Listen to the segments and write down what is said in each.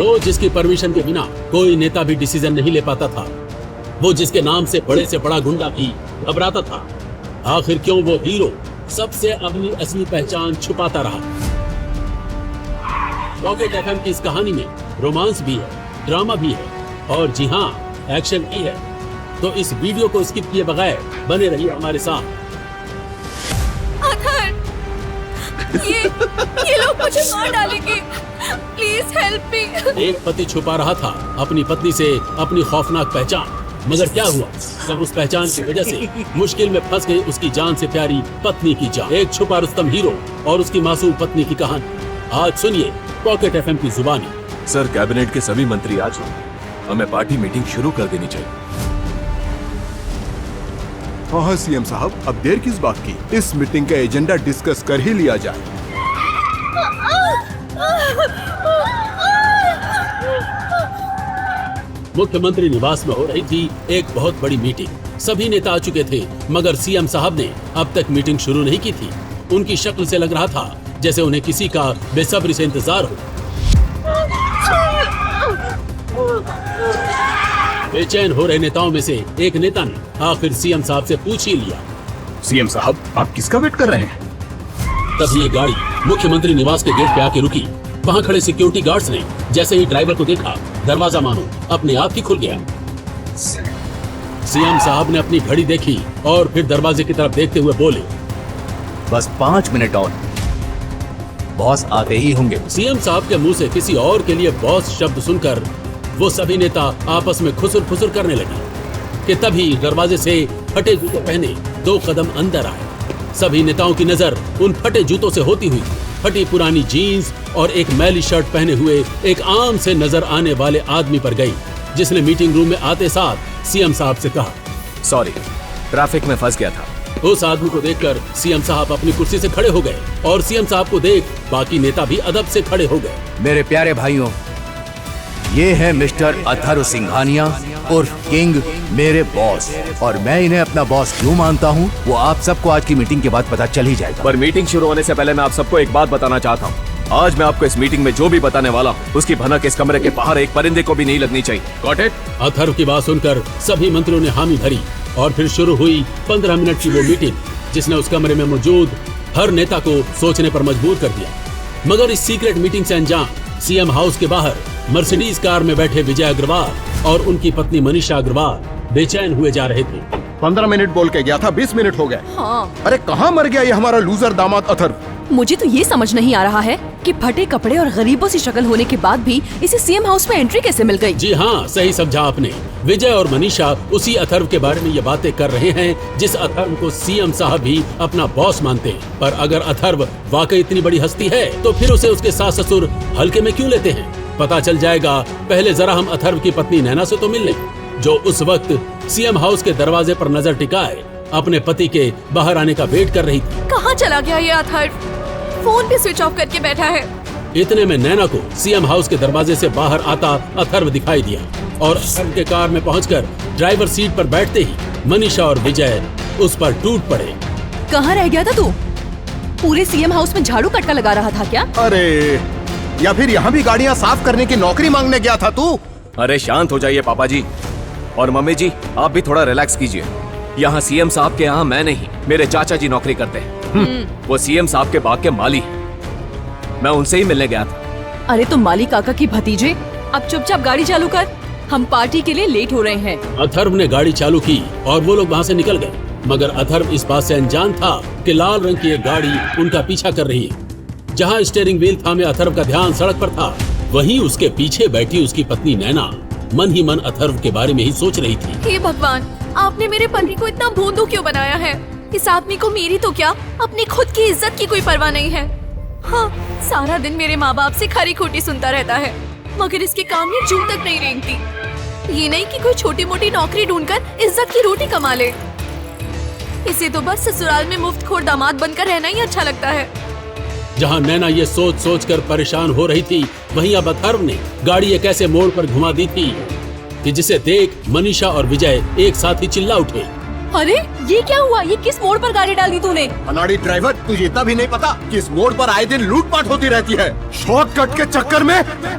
वो जिसकी परमिशन के बिना कोई नेता भी डिसीजन नहीं ले पाता था, वो जिसके नाम से बड़ा गुंडा भी घबराता था, आखिर क्यों वो हीरो सबसे अपनी असली पहचान छुपाता रहा। पॉकेट एफएम की इस कहानी में रोमांस भी है, ड्रामा भी है और जी हाँ, एक्शन भी है। तो इस वीडियो को स्किप किए बगैर बने रहिए हमारे साथ। ये लोग मुझे मार डालेंगे, प्लीज हेल्प मी। एक पति छुपा रहा था अपनी पत्नी से अपनी खौफनाक पहचान, मगर क्या हुआ जब उस पहचान की वजह से मुश्किल में फंस गई उसकी जान से प्यारी पत्नी की जान। एक छुपा रुस्तम हीरो और उसकी मासूम पत्नी की कहानी आज सुनिए पॉकेट एफएम की जुबानी। सर, कैबिनेट के सभी मंत्री आ चुके, हमें पार्टी मीटिंग शुरू कर देनी चाहिए। हाँ सीएम साहब, अब देर किस बात की, इस मीटिंग का एजेंडा डिस्कस कर ही लिया जाए। मुख्यमंत्री निवास में हो रही थी एक बहुत बड़ी मीटिंग। सभी नेता आ चुके थे, मगर सीएम साहब ने अब तक मीटिंग शुरू नहीं की थी। उनकी शक्ल से लग रहा था जैसे उन्हें किसी का बेसब्री से इंतजार हो। बेचैन हो रहे नेताओं में से एक नेता ने आखिर सीएम साहब से पूछ ही लिया, सीएम साहब, आप किसका वेट कर रहे हैं? तभी ये गाड़ी मुख्यमंत्री निवास के गेट पे आके रुकी। वहाँ खड़े सिक्योरिटी गार्ड्स ने जैसे ही ड्राइवर को देखा, दरवाजा मानो अपने आप ही खुल गया। सीएम साहब ने अपनी घड़ी देखी और फिर दरवाजे की तरफ देखते हुए बोले, बस 5 मिनट और, बॉस आते ही होंगे। सीएम साहब के मुंह से किसी और के लिए बॉस शब्द सुनकर वो सभी नेता आपस में खुसुर फुसुर करने लगे कि तभी दरवाजे से फटे जूते पहने 2 कदम अंदर आए। सभी नेताओं की नजर उन फटे जूतों से होती हुई फटी पुरानी जीन्स और एक मैली शर्ट पहने हुए एक आम से नजर आने वाले आदमी पर गई, जिसने मीटिंग रूम में आते साथ सीएम साहब से कहा, सॉरी, ट्रैफिक में फंस गया था। उस आदमी को देखकर सीएम साहब अपनी कुर्सी से खड़े हो गए और सीएम साहब को देख बाकी नेता भी अदब से खड़े हो गए। मेरे प्यारे भाइयों, ये है मिस्टर अथर्व सिंघानिया उर्फ किंग, मेरे बॉस। और मैं इन्हें अपना बॉस क्यों मानता हूँ वो आप सबको आज की मीटिंग के बाद पता चल ही जाएगा। पर मीटिंग शुरू होने से पहले मैं आप सबको एक बात बताना चाहता हूँ। आज मैं आपको इस मीटिंग में जो भी बताने वाला हूँ, उसकी भनक इस कमरे के बाहर एक परिंदे को भी नहीं लगनी चाहिए। Got it? अथर्व की बात सुनकर सभी मंत्रियों ने हामी भरी और फिर शुरू हुई 15 मिनट की वो मीटिंग, जिसने उस कमरे में मौजूद हर नेता को सोचने पर मजबूर कर दिया। मगर इस सीक्रेट मीटिंग से अनजान सीएम हाउस के बाहर मर्सिडीज कार में बैठे विजय अग्रवाल और उनकी पत्नी मनीषा अग्रवाल बेचैन हुए जा रहे थे। 15 मिनट बोल के गया था, 20 मिनट हो गए। हाँ। अरे कहाँ मर गया ये हमारा लूजर दामाद अथर्व। मुझे तो ये समझ नहीं आ रहा है कि फटे कपड़े और गरीबों सी शक्ल होने के बाद भी इसे सीएम हाउस में एंट्री कैसे मिल गई। जी हाँ, सही समझा आपने। विजय और मनीषा उसी अथर्व के बारे में ये बातें कर रहे हैं जिस अथर्व को सीएम साहब भी अपना बॉस मानते हैं। पर अगर अथर्व वाकई इतनी बड़ी हस्ती है तो फिर उसे उसके सास ससुर हल्के में क्यों लेते हैं? पता चल जाएगा। पहले जरा हम अथर्व की पत्नी नैना से तो मिल लें, जो उस वक्त सीएम हाउस के दरवाजे पर नजर टिकाए अपने पति के बाहर आने का वेट कर रही थी। कहाँ चला गया ये अथर्व? फोन भी स्विच ऑफ करके बैठा है। इतने में नैना को सीएम हाउस के दरवाजे से बाहर आता अथर्व दिखाई दिया और अथर्व के कार में पहुंचकर ड्राइवर सीट पर बैठते ही मनीषा और विजय उस पर टूट पड़े। कहाँ रह गया था तू? पूरे सीएम हाउस में झाड़ू कटका लगा रहा था क्या? अरे, या फिर यहाँ भी गाड़ियाँ साफ करने की नौकरी मांगने गया था तू? अरे शांत हो जाइए पापा जी और मम्मी जी, आप भी थोड़ा रिलैक्स कीजिए। यहाँ सीएम साहब के यहाँ मैं नहीं, मेरे चाचा जी नौकरी करते हैं। वो सीएम साहब के बाग के माली हैं। मैं उनसे ही मिलने गया था। अरे तुम माली काका की भतीजे, अब चुपचाप गाड़ी चालू कर, हम पार्टी के लिए लेट हो रहे हैं। अथर्व ने गाड़ी चालू की और वो लोग वहाँ से निकल गए, मगर अथर्व इस बात से अनजान था कि लाल रंग की एक गाड़ी उनका पीछा कर रही है। जहाँ स्टीयरिंग व्हील थामे अथर्व का ध्यान सड़क पर था, वहीं उसके पीछे बैठी उसकी पत्नी नैना मन ही मन अथर्व के बारे में ही सोच रही थी। हे भगवान, आपने मेरे पति को इतना भोंदू क्यों बनाया है? इस आदमी को मेरी तो क्या, अपनी खुद की इज्जत की कोई परवाह नहीं है। हाँ, सारा दिन मेरे माँ बाप से खरी खोटी सुनता रहता है, मगर इसके कान में जूं तक नहीं रेंगती। ये नहीं कि कोई छोटी मोटी नौकरी ढूंढकर इज्जत की रोटी कमा ले। इसे तो बस ससुराल में मुफ्तखोर दामाद बनकर रहना ही अच्छा लगता है। जहाँ नैना ये सोच सोच कर परेशान हो रही थी, वहीं अब अथर्व ने गाड़ी एक ऐसे मोड़ पर घुमा दी थी कि जिसे देख मनीषा और विजय एक साथ ही चिल्ला उठे। अरे ये क्या हुआ? ये किस मोड़ पर गाड़ी डाल दी तूने? अनाड़ी ड्राइवर, तुझे इतना भी नहीं पता कि इस मोड़ पर आए दिन लूटपाट होती रहती है। शॉर्टकट के चक्कर में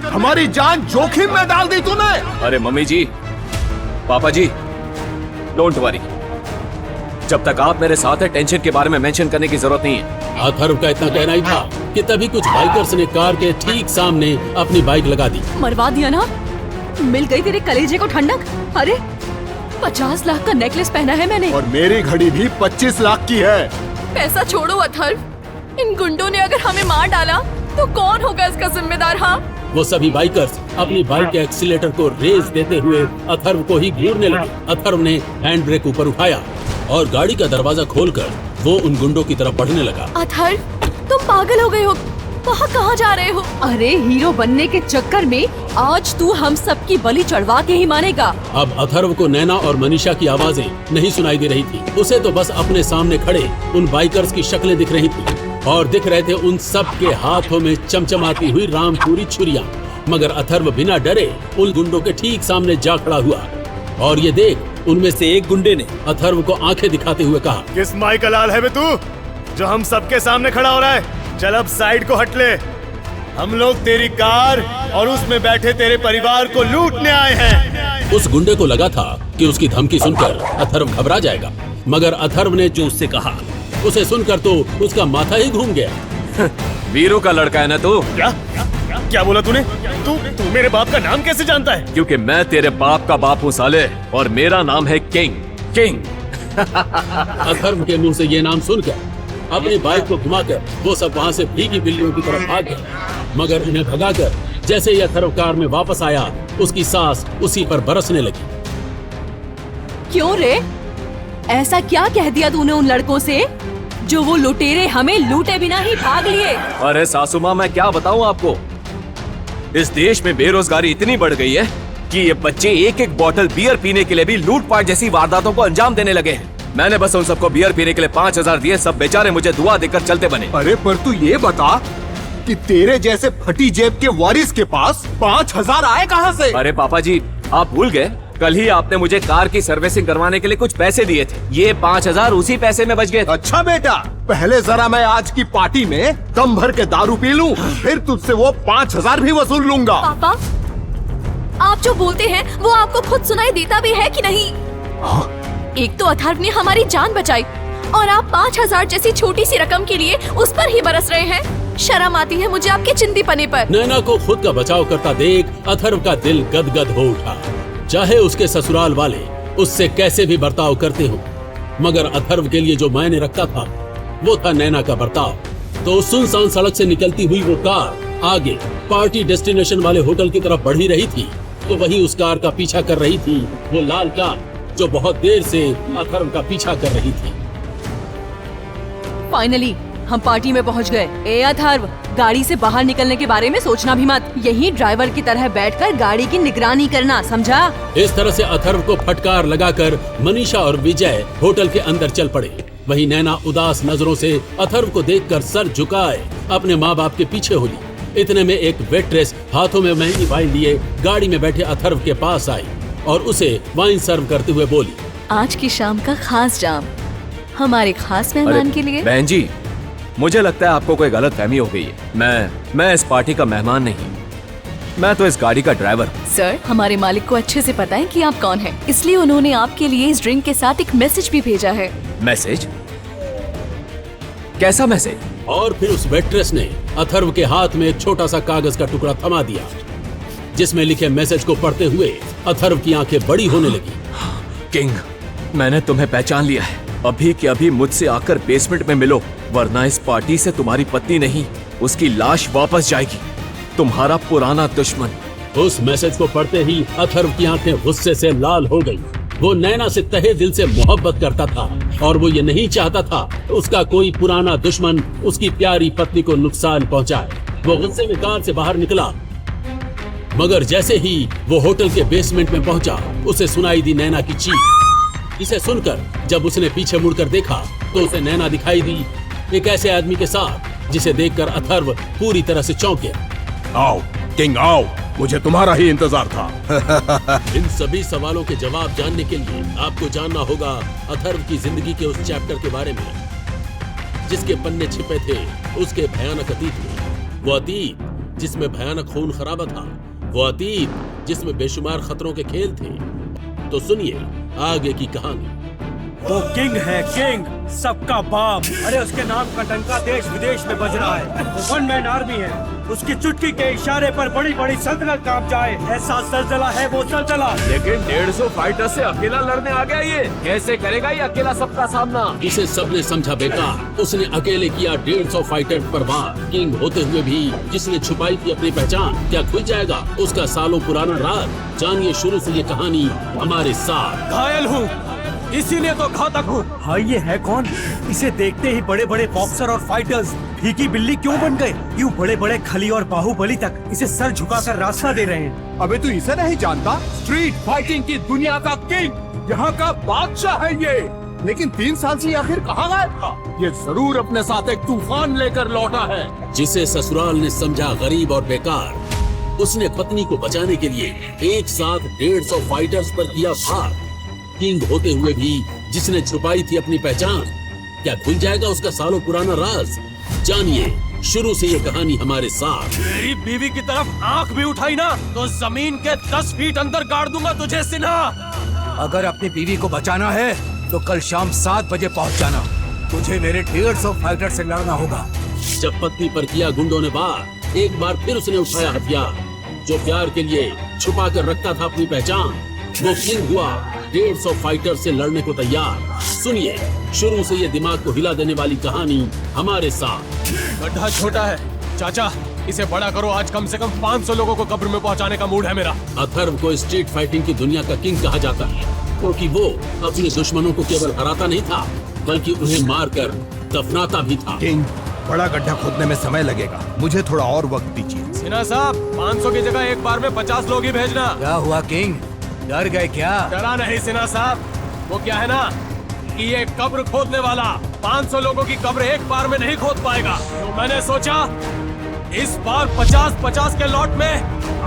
हमारी जान जोखिम में डाल दी तूने। अरे मम्मी जी, पापा जी, डोंट वरी। जब तक आप मेरे साथ हैं, टेंशन के बारे में मेंशन करने की जरूरत नहीं है। अथर्व का इतना कहना ही था कि तभी कुछ बाइकर्स ने कार के ठीक सामने अपनी बाइक लगा दी। मरवा दिया ना? मिल गई तेरे कलेजे को ठंडक। अरे 50 लाख का नेकलेस पहना है मैंने। और मेरी घड़ी भी 25 लाख की है। पैसा छोड़ो अथर्व, इन गुंडों ने अगर हमें मार डाला तो कौन होगा इसका जिम्मेदार? हाँ, वो सभी बाइकर्स अपनी बाइक के एक्सीलेटर को रेस देते हुए अथर्व को ही घूरने लगे। अथर्व ने हैंड ब्रेक ऊपर उठाया और गाड़ी का दरवाजा खोलकर वो उन गुंडों की तरफ बढ़ने लगा। अथर्व, तुम पागल हो गए हो? वहाँ कहाँ जा रहे हो? अरे हीरो बनने के चक्कर में आज तू हम सब की बलि चढ़वा के ही मानेगा। अब अथर्व को नैना और मनीषा की आवाजें नहीं सुनाई दे रही थी। उसे तो बस अपने सामने खड़े उन बाइकर्स की शक्लें दिख रही थी और दिख रहे थे उन सब के हाथों में चमचमाती हुई रामपुरी छुरियां। मगर अथर्व बिना डरे उन गुंडों के ठीक सामने जा खड़ा हुआ और ये देख उनमें से एक गुंडे ने अथर्व को आंखें दिखाते हुए कहा, किस माई का लाल है बे तू, जो हम सबके सामने खड़ा हो रहा है? चल अब साइड को हट ले। हम लोग तेरी कार और उसमें बैठे तेरे परिवार को लूटने आए हैं। उस गुंडे को लगा था कि उसकी धमकी सुनकर अथर्व घबरा जाएगा, मगर अथर्व ने जो उससे कहा उसे सुनकर तो उसका माथा ही घूम गया। वीरू का लड़का है ना तू? क्या बोला तूने? तू मेरे बाप का नाम कैसे जानता है? क्योंकि मैं तेरे बाप का बाप हूँ साले, और मेरा नाम है किंग। किंग। अथर्व के मुंह से ये नाम सुनकर अपनी बाइक को घुमाकर वो सब वहाँ से भीगी बिल्लियों की तरफ भाग गए। मगर उन्हें भगाकर जैसे ही अथर्व कार में वापस आया, उसकी सांस उसी पर बरसने लगी। क्यों रे? ऐसा क्या कह दिया तूने उन लड़कों से जो वो लुटेरे हमें लूटे बिना ही भाग लिए? अरे सासू माँ, मैं क्या बताऊँ आपको, इस देश में बेरोजगारी इतनी बढ़ गई है कि ये बच्चे एक एक बोतल बियर पीने के लिए भी लूटपाट जैसी वारदातों को अंजाम देने लगे हैं। मैंने बस उन सबको बियर पीने के लिए 5000 दिए, सब बेचारे मुझे दुआ देकर चलते बने। अरे पर तू ये बता कि तेरे जैसे फटी जेब के वारिस के पास 5000 आए कहाँ से? अरे पापा जी, आप भूल गए, कल ही आपने मुझे कार की सर्विसिंग करवाने के लिए कुछ पैसे दिए थे। ये 5000 उसी पैसे में बच गए। अच्छा बेटा, पहले जरा मैं आज की पार्टी में दम भर के दारू पी लूं, फिर तुझसे वो 5000 भी वसूल लूंगा। पापा, आप जो बोलते हैं वो आपको खुद सुनाई देता भी है कि नहीं? हाँ? एक तो अथर्व ने हमारी जान बचाई और आप 5000 जैसी छोटी सी रकम के लिए उस पर ही बरस रहे हैं। शर्म आती है मुझे आपके चिंदीपने पर। नैना को खुद का बचाव करता देख अथर्व का दिल गदगद हो उठा। चाहे उसके ससुराल वाले उससे कैसे भी बर्ताव करते हो, मगर अथर्व के लिए जो मायने रखता था वो था नैना का बर्ताव। तो सुनसान सड़क से निकलती हुई वो कार आगे पार्टी डेस्टिनेशन वाले होटल की तरफ बढ़ ही रही थी, तो वही उस कार का पीछा कर रही थी वो लाल कार जो बहुत देर से अथर्व का पीछा कर रही थी। फाइनली हम पार्टी में पहुंच गए। ए अथर्व, गाड़ी से बाहर निकलने के बारे में सोचना भी मत। यही ड्राइवर की तरह बैठकर गाड़ी की निगरानी करना, समझा? इस तरह से अथर्व को फटकार लगाकर मनीषा और विजय होटल के अंदर चल पड़े। वहीं नैना उदास नजरों से अथर्व को देखकर सर झुकाए अपने माँ बाप के पीछे हो ली। इतने में एक वेट्रेस हाथों में महंगी वाइन लिए गाड़ी में बैठे अथर्व के पास आई और उसे वाइन सर्व करते हुए बोली, आज की शाम का खास जाम हमारे खास मेहमान के लिए। बहन जी, मुझे लगता है आपको कोई गलत फहमी हो गई है। मैं इस पार्टी का मेहमान नहीं, मैं तो इस गाड़ी का ड्राइवर हूँ। सर, हमारे मालिक को अच्छे से पता है कि आप कौन हैं, इसलिए उन्होंने आपके लिए इस ड्रिंक के साथ एक मैसेज भी भेजा है। मैसेज? कैसा मैसेज? और फिर उस वेट्रेस ने अथर्व के हाथ में एक छोटा सा कागज का टुकड़ा थमा दिया, जिसमें लिखे मैसेज को पढ़ते हुए अथर्व की आंखें बड़ी होने लगी। किंग, मैंने तुम्हें पहचान लिया है। अभी के अभी मुझसे आकर बेसमेंट में मिलो, वरना इस पार्टी से तुम्हारी पत्नी नहीं, उसकी लाश वापस जाएगी। तुम्हारा पुराना दुश्मन। उस मैसेज को पढ़ते ही अथर्व की आंखें गुस्से से लाल हो गईं। वो नैना से तहे दिल से मोहब्बत करता था और वो ये नहीं चाहता था उसका कोई पुराना दुश्मन उसकी प्यारी पत्नी को नुकसान पहुंचाए। वो गुस्से में कार से बाहर निकला, मगर जैसे ही वो होटल के बेसमेंट में पहुंचा, उसे सुनाई दी नैना की चीख। इसे सुनकर जब उसने पीछे मुड़कर देखा तो उसे नैना दिखाई दी, एक ऐसे आदमी के साथ जिसे देखकर अथर्व पूरी तरह से चौंक गया। आओ किंग आओ, मुझे तुम्हारा ही इंतजार था। इन सभी सवालों के जवाब जानने के लिए आपको जानना होगा अथर्व की जिंदगी के उस चैप्टर के बारे में जिसके पन्ने छिपे थे उसके भयानक अतीत में। वो अतीत जिसमें भयानक खून खराबा था, वो अतीत जिसमें बेशुमार खतरों के खेल थे। तो सुनिए आगे की कहानी। वो किंग है, किंग, सबका बाप। अरे उसके नाम का डंका देश विदेश में बज रहा है। वो वन मैन आर्मी है, उसकी चुटकी के इशारे पर बड़ी बड़ी सल्तनत कांप जाए, ऐसा सलसला है वो सलसला। लेकिन 150 फाइटर से अकेला लड़ने आ गया ये, कैसे करेगा ये अकेला सबका सामना? इसे सबने समझा बेकार। उसने अकेले किया 150 फाइटर पर वार। किंग होते हुए भी जिसने छुपाई थी अपनी पहचान, क्या खुल जाएगा उसका सालों पुराना राज? जानिए शुरू से ये कहानी हमारे साथ। घायल हूँ, इसीलिए तो घातक हूँ। हाँ, ये है कौन? इसे देखते ही बड़े बड़े बॉक्सर और फाइटर्स फीकी बिल्ली क्यों बन गए? यूँ बड़े बड़े खली और बाहुबली तक इसे सर झुकाकर रास्ता दे रहे हैं। अबे तू इसे नहीं जानता? स्ट्रीट फाइटिंग की दुनिया का किंग, यहाँ का बादशाह है ये। लेकिन 3 साल से आखिर कहाँ गया था? ये जरूर अपने साथ एक तूफान लेकर लौटा है। जिसे ससुराल ने समझा गरीब और बेकार, उसने पत्नी को बचाने के लिए एक साथ 150 फाइटर्स पर किया वार। किंग होते हुए भी जिसने छुपाई थी अपनी पहचान, क्या खुल जाएगा उसका सालों पुराना राज? जानिए शुरू से ये कहानी हमारे साथ। मेरी बीवी की तरफ आंख भी उठाई ना तो जमीन के 10 फीट अंदर गाड़ दूंगा तुझे सिन्हा। अगर अपनी बीवी को बचाना है तो कल शाम 7 बजे पहुंच जाना। तुझे मेरे 150 फाइटर से लड़ना होगा। जब पत्नी पर किया गुंडों ने वार, एक बार फिर उसने उठाया हथियार। जो प्यार के लिए छुपा कर रखता था अपनी पहचान, वो किंग हुआ 150 फाइटर से लड़ने को तैयार। सुनिए शुरू से ये दिमाग को हिला देने वाली कहानी हमारे साथ। गड्ढा छोटा है चाचा, इसे बड़ा करो। आज कम से कम 500 लोगों को कब्र में पहुंचाने का मूड है मेरा। अथर्व को स्ट्रीट फाइटिंग की दुनिया का किंग कहा जाता है, क्योंकि वो अपने दुश्मनों को केवल हराता नहीं था बल्कि उन्हें मारकर दफनाता भी था। किंग, बड़ा गड्ढा खोदने में समय लगेगा, मुझे थोड़ा और वक्त दीजिए। सिन्हा साहब, 500 की जगह एक बार में 50 लोग ही भेजना। क्या हुआ किंग, डर गए क्या? डरा नहीं सिन्हा साहब, वो क्या है ना कि ये कब्र खोदने वाला 500 लोगों की कब्र एक बार में नहीं खोद पाएगा। तो मैंने सोचा इस बार 50-50 के लॉट में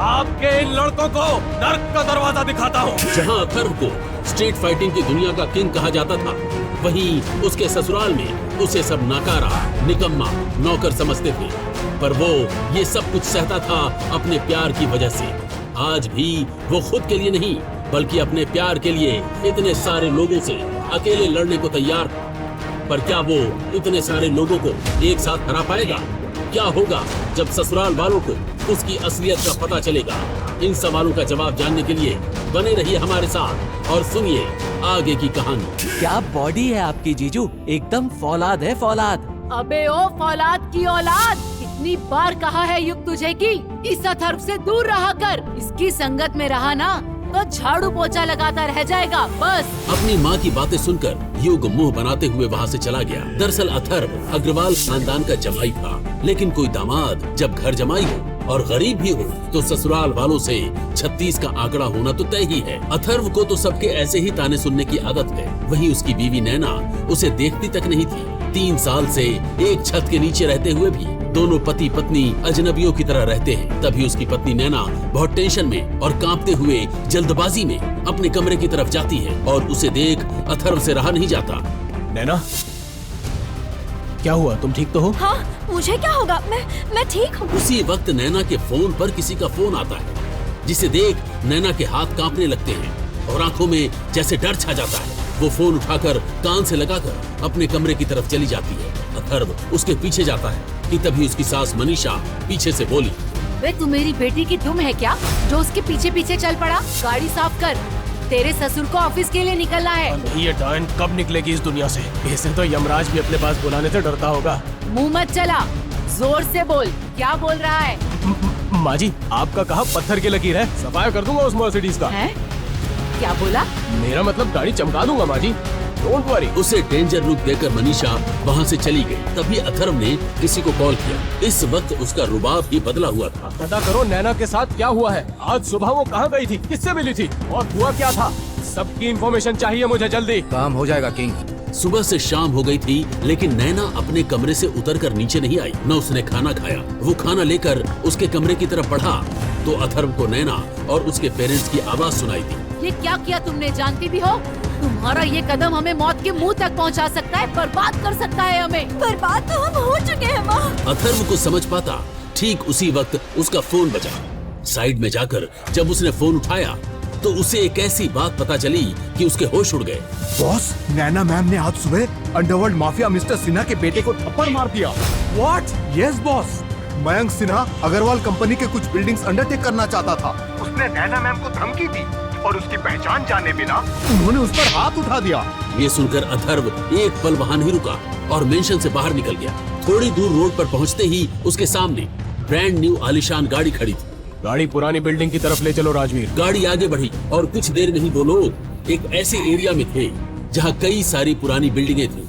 आपके इन लड़कों को नर्क का दरवाजा दिखाता हूँ। जहाँ अथर्व को स्ट्रीट फाइटिंग की दुनिया का किंग कहा जाता था, वहीं उसके ससुराल में उसे सब नाकारा, निकम्मा, नौकर समझते थे। पर वो ये सब कुछ सहता था अपने प्यार की वजह से। आज भी वो खुद के लिए नहीं बल्कि अपने प्यार के लिए इतने सारे लोगों से अकेले लड़ने को तैयार था। पर क्या वो इतने सारे लोगों को एक साथ हरा पाएगा? क्या होगा जब ससुराल वालों को उसकी असलियत का पता चलेगा? इन सवालों का जवाब जानने के लिए बने रहिए हमारे साथ और सुनिए आगे की कहानी। क्या बॉडी है आपकी जीजू, एकदम फौलाद है फौलाद। अबे ओ फौलाद की औलाद, कितनी बार कहा है युग तुझे कि इस अथर्व से दूर रहा कर। इसकी संगत में रहा ना तो झाड़ू पोछा लगाता रह जाएगा बस। अपनी माँ की बातें सुनकर युग मुंह बनाते हुए वहाँ से चला गया। दरअसल अथर्व अग्रवाल खानदान का जमाई था, लेकिन कोई दामाद जब घर जमाई हो और गरीब भी हो तो ससुराल वालों से 36 का आंकड़ा होना तो तय ही है। अथर्व को तो सबके ऐसे ही ताने सुनने की आदत है। वहीं उसकी बीवी नैना उसे देखती तक नहीं थी। 3 साल से एक छत के नीचे रहते हुए भी दोनों पति पत्नी अजनबियों की तरह रहते हैं। तभी उसकी पत्नी नैना बहुत टेंशन में और कांपते हुए जल्दबाजी में अपने कमरे की तरफ जाती है और उसे देख अथर्व से रहा नहीं जाता। नैना, क्या हुआ, तुम ठीक तो हो? हाँ, मुझे क्या होगा, मैं ठीक हूँ। उसी वक्त नैना के फोन पर किसी का फोन आता है, जिसे देख नैना के हाथ कांपने लगते हैं और आंखों में जैसे डर छा जाता है। वो फोन उठाकर कान से लगाकर अपने कमरे की तरफ चली जाती है। अथर्व उसके पीछे जाता है कि तभी उसकी सास मनीषा पीछे से बोली, वे तू मेरी बेटी की दुम है क्या जो उसके पीछे पीछे चल पड़ा? गाड़ी साफ कर, तेरे ससुर को ऑफिस के लिए निकलना है। ये डायन कब निकलेगी इस दुनिया से? इसे तो यमराज भी अपने पास बुलाने से डरता होगा। मुंह मत चला, जोर से बोल, क्या बोल रहा है? माँ जी, आपका कहा पत्थर की लकीर है, सफाया कर दूंगा उस मर्सिडीज का। है? क्या बोला? मेरा मतलब गाड़ी चमका दूंगा माँ जी, डोंट वरी। उसे डेंजर लुक देकर मनीषा वहाँ से चली गई। तभी अथर्व ने किसी को कॉल किया। इस वक्त उसका रुबाब भी बदला हुआ था। पता करो नैना के साथ क्या हुआ है। आज सुबह वो कहाँ गई थी, किससे मिली थी और हुआ क्या था? सबकी इन्फॉर्मेशन चाहिए मुझे जल्दी। काम हो जाएगा किंग। सुबह से शाम हो गई थी, लेकिन नैना अपने कमरे से उतरकर नीचे नहीं आई, न उसने खाना खाया। वो खाना लेकर उसके कमरे की तरफ बढ़ा, तो अथर्व को नैना और उसके पेरेंट्स की आवाज सुनाई दी। ये क्या किया तुमने, जानती भी हो? तुम्हारा ये कदम हमें मौत के मुंह तक पहुंचा सकता है, बर्बाद कर सकता है हमें। बर्बाद तो हम हो चुके हैं माँ। अथर्व को समझ पाता ठीक उसी वक्त उसका फोन बजा। साइड में जाकर जब उसने फोन उठाया तो उसे एक ऐसी बात पता चली कि उसके होश उड़ गए। बॉस, नैना मैम ने आज सुबह अंडरवर्ल्ड माफिया मिस्टर सिन्हा के बेटे को थप्पड़ मार दिया। What? Yes boss, Mayank Sinha Agarwal company के कुछ बिल्डिंग्स अंडरटेक करना चाहता था। उसने नैना मैम को धमकी दी और उसकी पहचान जाने बिना उन्होंने उस पर हाथ उठा दिया। ये सुनकर अथर्व एक पल वहां नहीं रुका और मेंशन से बाहर निकल गया। थोड़ी दूर रोड पर पहुंचते ही उसके सामने ब्रांड न्यू आलीशान गाड़ी खड़ी थी। गाड़ी पुरानी बिल्डिंग की तरफ ले चलो राजवीर। गाड़ी आगे बढ़ी और कुछ देर में ही वो लोग एक ऐसे एरिया में थे जहां कई सारी पुरानी बिल्डिंगें थी।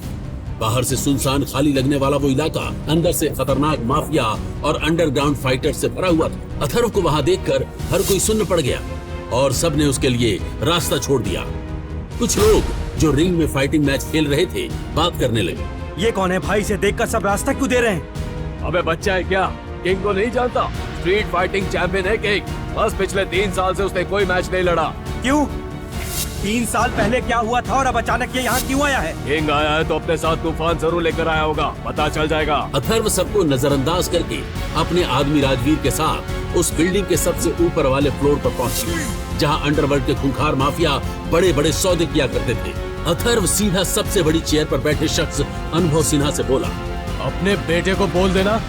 बाहर से सुनसान खाली लगने वाला वो इलाका अंदर से खतरनाक माफिया और अंडरग्राउंड फाइटर से भरा हुआ था। अथर्व को वहां देखकर हर कोई सुन्न पड़ गया और सबने उसके लिए रास्ता छोड़ दिया। कुछ लोग जो रिंग में फाइटिंग मैच खेल रहे थे बात करने लगे। ये कौन है भाई? इसे देखकर सब रास्ता क्यों दे रहे हैं? अबे बच्चा है क्या? किंग को नहीं जानता? स्ट्रीट फाइटिंग चैंपियन है किंग। बस पिछले 3 साल से उसने कोई मैच नहीं लड़ा। क्यों? 3 साल पहले क्या हुआ था और अब अचानक ये यहाँ क्यों आया है? किंग आया है तो अपने साथ तूफान जरूर लेकर आया होगा, पता चल जाएगा। अथर्व सबको नजरअंदाज करके अपने आदमी राजवीर के साथ उस बिल्डिंग के सबसे ऊपर वाले फ्लोर पर पहुंचा जहां अंडरवर्ल्ड के खूंखार माफिया बड़े बड़े सौदे किया करते थे। अथर्व सीधा सबसे बड़ी चेयर पर बैठे शख्स अनुभव सिन्हा से बोला, अपने बेटे को बोल देना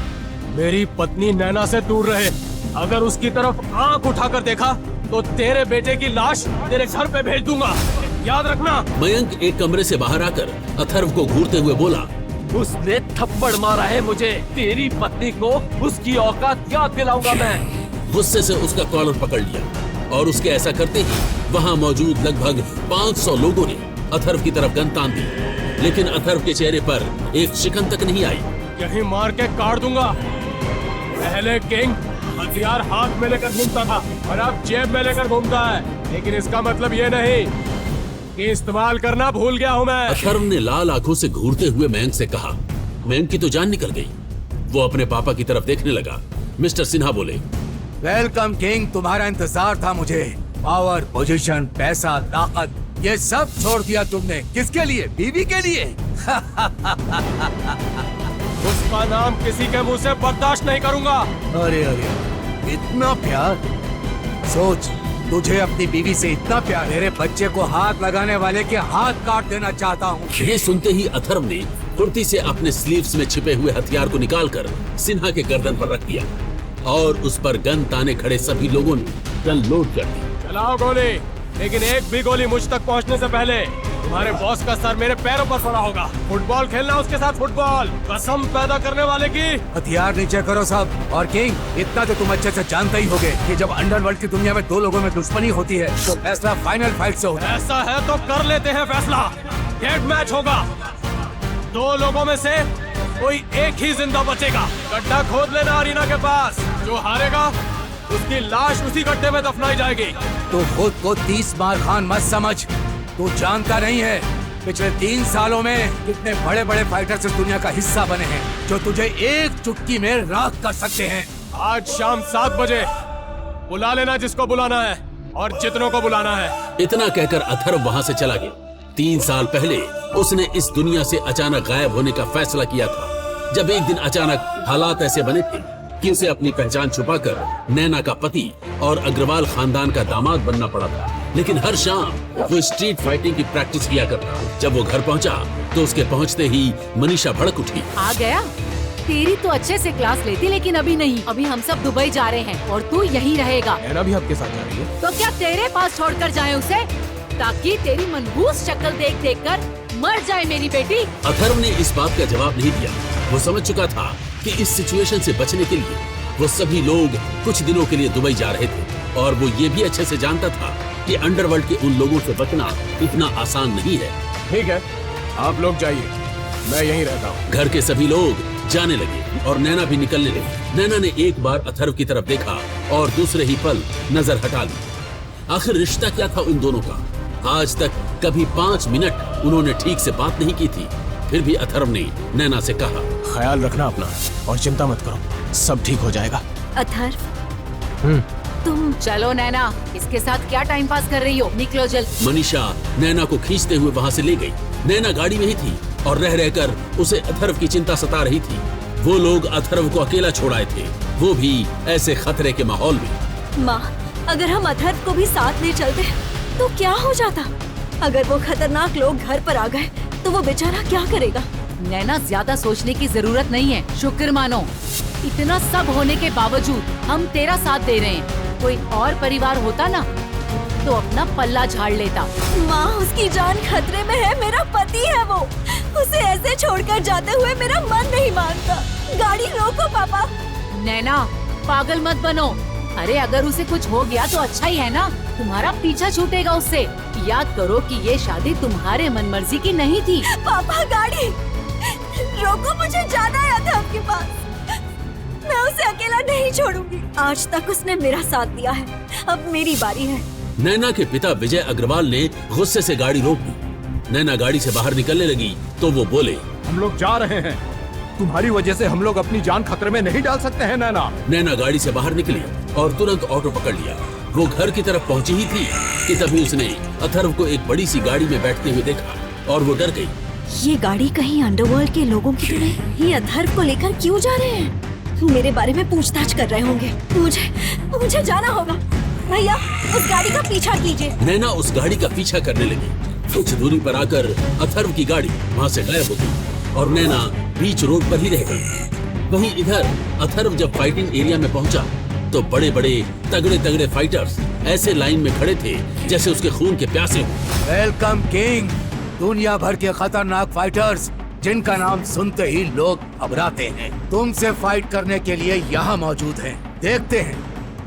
मेरी पत्नी नैना से दूर रहे। अगर उसकी तरफ आंख उठाकर देखा तो तेरे बेटे की लाश तेरे घर पे भेज दूंगा, याद रखना। मयंक एक कमरे से बाहर आकर अथर्व को घूरते हुए बोला, उसने थप्पड़ मारा है मुझे। तेरी पत्नी को उसकी औकात याद दिलाऊंगा मैं। गुस्से से उसका कॉलर पकड़ लिया और उसके ऐसा करते ही वहां मौजूद लगभग 500 लोगों ने अथर्व की तरफ गन तान दी, लेकिन अथर्व के चेहरे पर एक शिकन तक नहीं आई। यहीं मार के काट दूंगा। पहले किंग हथियार हाथ में लेकर घूमता था और अब जेब में लेकर घूमता है, लेकिन इसका मतलब ये नहीं कि इस्तेमाल करना भूल गया हूँ मैं। अथर्व ने लाल आंखों से घूरते हुए मयंक से कहा। मयंक की तो जान निकल गई। वो अपने पापा की तरफ देखने लगा। मिस्टर सिन्हा बोले, वेलकम किंग, तुम्हारा इंतजार था मुझे। पावर, पोजीशन, पैसा, ताकत, ये सब छोड़ दिया तुमने। किसके लिए? बीवी के लिए? उसका नाम किसी के मुंह से बर्दाश्त नहीं करूंगा। अरे अरे, इतना प्यार? सोच, तुझे अपनी बीवी से इतना प्यार, मेरे बच्चे को हाथ लगाने वाले के हाथ काट देना चाहता हूँ। ये सुनते ही अथर्व ने फुर्ती से अपने स्लीव्स में छिपे हुए हथियार को निकालकर सिन्हा के गर्दन पर रख दिया और उस पर गन ताने खड़े सभी लोगों ने गन लोड कर दी। चलाओ गोली, लेकिन एक भी गोली मुझ तक पहुंचने से पहले तुम्हारे बॉस का सर मेरे पैरों पर पड़ा होगा। फुटबॉल खेलना उसके साथ, फुटबॉल। कसम पैदा करने वाले की। हथियार नीचे करो सब। और किंग, इतना तो तुम अच्छे से जानते ही होगे कि जब अंडरवर्ल्ड की दुनिया में 2 लोगों में दुश्मनी होती है तो फैसला फाइनल फाइट से होता है। ऐसा है तो कर लेते हैं फैसला। डेड मैच होगा। 2 लोगों में से कोई एक ही जिंदा बचेगा। गड्ढा खोद लेना अरीना के पास। जो हारेगा उसकी लाश उसी गड्ढे में दफनाई जाएगी। तो खुद को 30 बार खान मत समझ। तू जानता नहीं है पिछले 3 सालों में कितने बड़े बड़े फाइटर्स इस दुनिया का हिस्सा बने हैं जो तुझे एक चुटकी में राख कर सकते हैं। आज शाम 7 बजे बुला लेना जिसको बुलाना है और जितनों को बुलाना है। इतना कहकर अथर्व वहां से चला गया। 3 साल पहले उसने इस दुनिया से अचानक गायब होने का फैसला किया था, जब एक दिन अचानक हालात ऐसे बने थे कि उसे अपनी पहचान छुपाकर नैना का पति और अग्रवाल खानदान का दामाद बनना पड़ा था। लेकिन हर शाम वो स्ट्रीट फाइटिंग की प्रैक्टिस किया करता। जब वो घर पहुंचा तो उसके पहुंचते ही मनीषा भड़क उठी। आ गया? तेरी तो अच्छे से क्लास लेती, लेकिन अभी नहीं। अभी हम सब दुबई जा रहे हैं और तू यहीं रहेगा। नैना भी आपके साथ जा रही है? तो क्या तेरे पास छोड़कर जाए उसे, ताकि तेरी मनहूस शक्ल देख देख कर मर जाए मेरी बेटी? अथर्व ने इस बात का जवाब नहीं दिया। वो समझ चुका था कि इस सिचुएशन से बचने के लिए वो सभी लोग कुछ दिनों के लिए दुबई जा रहे थे और वो ये भी अच्छे से जानता था कि अंडरवर्ल्ड के उन लोगों से बचना इतना आसान नहीं है। ठीक है, आप लोग जाइए, मैं यहीं रहता हूँ। घर के सभी लोग जाने लगे और नैना भी निकलने लगी। नैना ने एक बार अथर्व की तरफ देखा और दूसरे ही पल नजर हटा ली। आखिर रिश्ता क्या था उन दोनों का? आज तक कभी 5 मिनट उन्होंने ठीक से बात नहीं की थी। फिर भी अथर्व ने नैना से कहा, ख्याल रखना अपना और चिंता मत करो, सब ठीक हो जाएगा। अथर्व, तुम चलो नैना, इसके साथ क्या टाइम पास कर रही हो? निकलो जल्द। मनीषा नैना को खींचते हुए वहाँ से ले गई। नैना गाड़ी में ही थी और रह रहकर उसे अथर्व की चिंता सता रही थी। वो लोग अथर्व को अकेला छोड़ आए थे, वो भी ऐसे खतरे के माहौल में। माँ, अगर हम अथर्व को भी साथ ले चलते तो क्या हो जाता? अगर वो खतरनाक लोग घर पर आ गए तो वो बेचारा क्या करेगा? नैना, ज्यादा सोचने की जरूरत नहीं है, शुक्र मानो। इतना सब होने के बावजूद हम तेरा साथ दे रहे हैं। कोई और परिवार होता ना तो अपना पल्ला झाड़ लेता। माँ, उसकी जान खतरे में है, मेरा पति है वो। उसे ऐसे छोड़कर जाते हुए मेरा मन नहीं मानता। गाड़ी रोको पापा। नैना, पागल मत बनो। अरे अगर उसे कुछ हो गया तो अच्छा ही है ना, तुम्हारा पीछा छूटेगा उससे। याद करो कि ये शादी तुम्हारे मनमर्जी की नहीं थी। पापा, गाड़ी रोको, मुझे जाना है अथर्व के पास। मैं उसे अकेला नहीं छोड़ूंगी। आज तक उसने मेरा साथ दिया है, अब मेरी बारी है। नैना के पिता विजय अग्रवाल ने गुस्से से गाड़ी रोक दी। नैना गाड़ी से बाहर निकलने लगी तो वो बोले, हम लोग जा रहे हैं। तुम्हारी वजह से हम लोग अपनी जान खतरे में नहीं डाल सकते हैं नैना। नैना गाड़ी से बाहर निकली और तुरंत ऑटो पकड़ लिया। वो घर की तरफ पहुंची ही थी कि तभी उसने अथर्व को एक बड़ी सी गाड़ी में बैठते हुए देखा और वो डर गई। ये गाड़ी कहीं अंडरवर्ल्ड के लोगों की तो नहीं? ये अथर्व को लेकर क्यों जा रहे हैं? मेरे बारे में पूछताछ कर रहे होंगे। मुझे जाना होगा। भैया, उस गाड़ी का पीछा कीजिए। नैना उस गाड़ी का पीछा करने लगी। कुछ दूरी पर आकर अथर्व की गाड़ी वहाँ से गायब हो गई और नैना बीच रोड पर ही रह गई। वहीं इधर अथर्व जब फाइटिंग एरिया में पहुंचा तो बड़े बड़े तगड़े फाइटर्स ऐसे लाइन में खड़े थे जैसे उसके खून के प्यासे हो। Welcome king. दुनिया भर के खतरनाक फाइटर्स जिनका नाम सुनते ही लोग घबराते हैं, तुमसे फाइट करने के लिए यहाँ मौजूद हैं। देखते हैं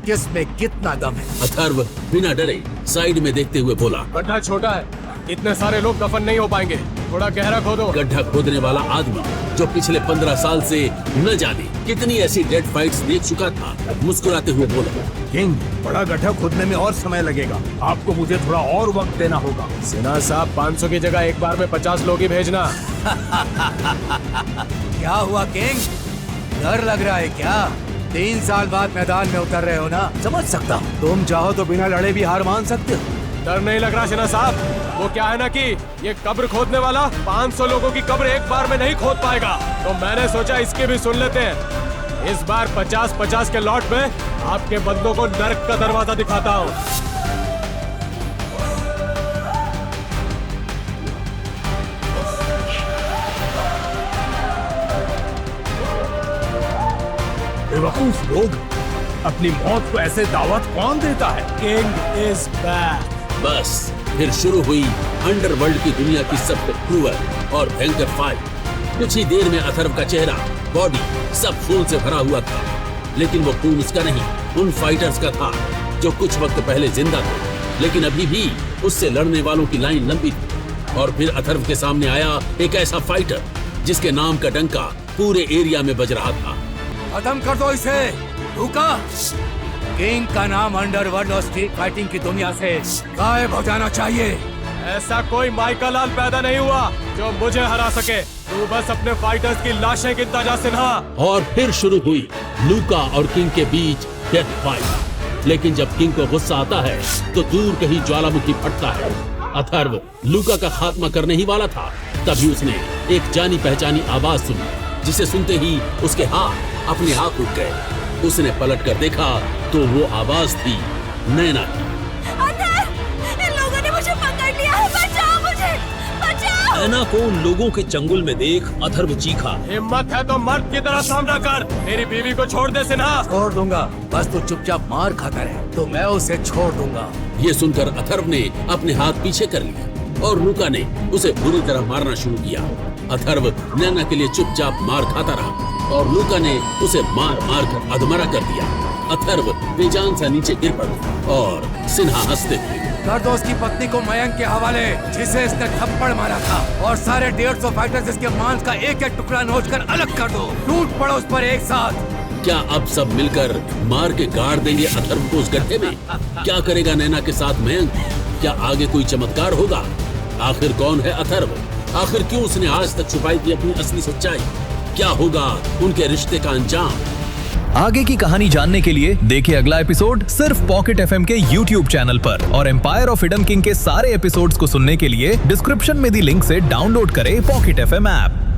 किसमें कितना दम है। अथर्व बिना डरे साइड में देखते हुए बोला, गड्ढा छोटा है, इतने सारे लोग दफन नहीं हो पाएंगे, थोड़ा गहरा खोदो। गड्ढा खोदने वाला आदमी जो पिछले 15 साल से न जाने कितनी ऐसी डेड फाइट्स देख चुका था, मुस्कुराते हुए बोला, किंग, बड़ा गड्ढा खोदने में और समय लगेगा, आपको मुझे थोड़ा और वक्त देना होगा। सिन्हा साहब, 500 की जगह एक बार में 50 लोग ही भेजना। क्या हुआ किंग, डर लग रहा है क्या? 3 साल बाद मैदान में उतर रहे हो ना, समझ सकता हूँ। तुम चाहो तो बिना लड़े भी हार मान सकते हो। डर नहीं लग रहा सिन्हा साहब, वो क्या है ना कि ये कब्र खोदने वाला 500 लोगों की कब्र एक बार में नहीं खोद पाएगा, तो मैंने सोचा इसकी भी सुन लेते हैं। इस बार 50-50 के लॉट में आपके बंदों को नर्क का दरवाजा दिखाता हूँ। बेवकूफ लोग, अपनी मौत को ऐसे दावत कौन देता है? King is back. बस फिर शुरू हुई अंडरवर्ल्ड की दुनिया की सबसे क्रूअल और भयंकर फाइट। कुछ ही देर में अथर्व का चेहरा, बॉडी सब खून से भरा हुआ था, लेकिन वो खून उसका नहीं, उन फाइटर्स का था जो कुछ वक्त पहले जिंदा थे, लेकिन अभी भी उससे लड़ने वालों की लाइन लंबी थी। और फिर अथर्व के सामने आया एक ऐसा फाइटर जिसके नाम का डंका पूरे एरिया में बज रहा था। खत्म कर दो इसे, रुका। किंग का नाम अंडरवर्ल्ड और स्ट्रीट फाइटिंग की दुनिया से गायब हो जाना चाहिए। ऐसा कोई माइका लाल पैदा नहीं हुआ जो मुझे हरा सके। तू बस अपने फाइटर्स की लाशें गिनता जा सिन्हा। और फिर शुरू हुई लूका और किंग के बीच डेथ फाइट। लेकिन जब किंग को गुस्सा आता है तो दूर कहीं ज्वालामुखी फटता है। अथर्व लूका का खात्मा करने ही वाला था, तभी उसने एक जानी पहचानी आवाज सुनी, जिसे सुनते ही उसके हाथ अपने आप उठ गए। उसने पलट कर देखा तो वो आवाज थी नैना की। इन लोगों ने मुझे पकड़ लिया है, बचाओ मुझे, बचाओ। नैना को उन लोगों के चंगुल में देख अथर्व चीखा, हिम्मत है तो मर्द की तरह सामना कर, मेरी बीवी को छोड़ दे सिन्हा। छोड़ दूंगा, बस तू चुपचाप मार खाता रहे तो मैं उसे छोड़ दूंगा। ये सुनकर अथर्व ने अपने हाथ पीछे कर लिए और लूका ने उसे बुरी तरह मारना शुरू किया। अथर्व नैना के लिए चुपचाप मार खाता रहा और लूका ने उसे मार मार कर अधमरा कर दिया। अथर्व बेजान सा नीचे गिर पड़ा और सिन्हा हंसते हुए, कर दो उसकी पत्नी को मयंक के हवाले, जिसे इसने थप्पड़ मारा था, और सारे 150 फाइटर्स इसके मांस का एक एक टुकड़ा नोच कर अलग कर दो। टूट पड़ो उस पर एक साथ। क्या अब सब मिलकर मार के गाड़ देंगे अथर्व को उस गड्ढे में? क्या करेगा नैना के साथ मयंक? क्या आगे कोई चमत्कार होगा? आखिर कौन है अथर्व? आखिर क्यों उसने आज तक छुपाई थी अपनी असली सच्चाई? क्या होगा उनके रिश्ते का अंजाम? आगे की कहानी जानने के लिए देखिए अगला एपिसोड सिर्फ पॉकेट एफएम के YouTube चैनल पर, और एम्पायर ऑफ हिडन किंग के सारे एपिसोड्स को सुनने के लिए डिस्क्रिप्शन में दी लिंक से डाउनलोड करें पॉकेट एफएम ऐप।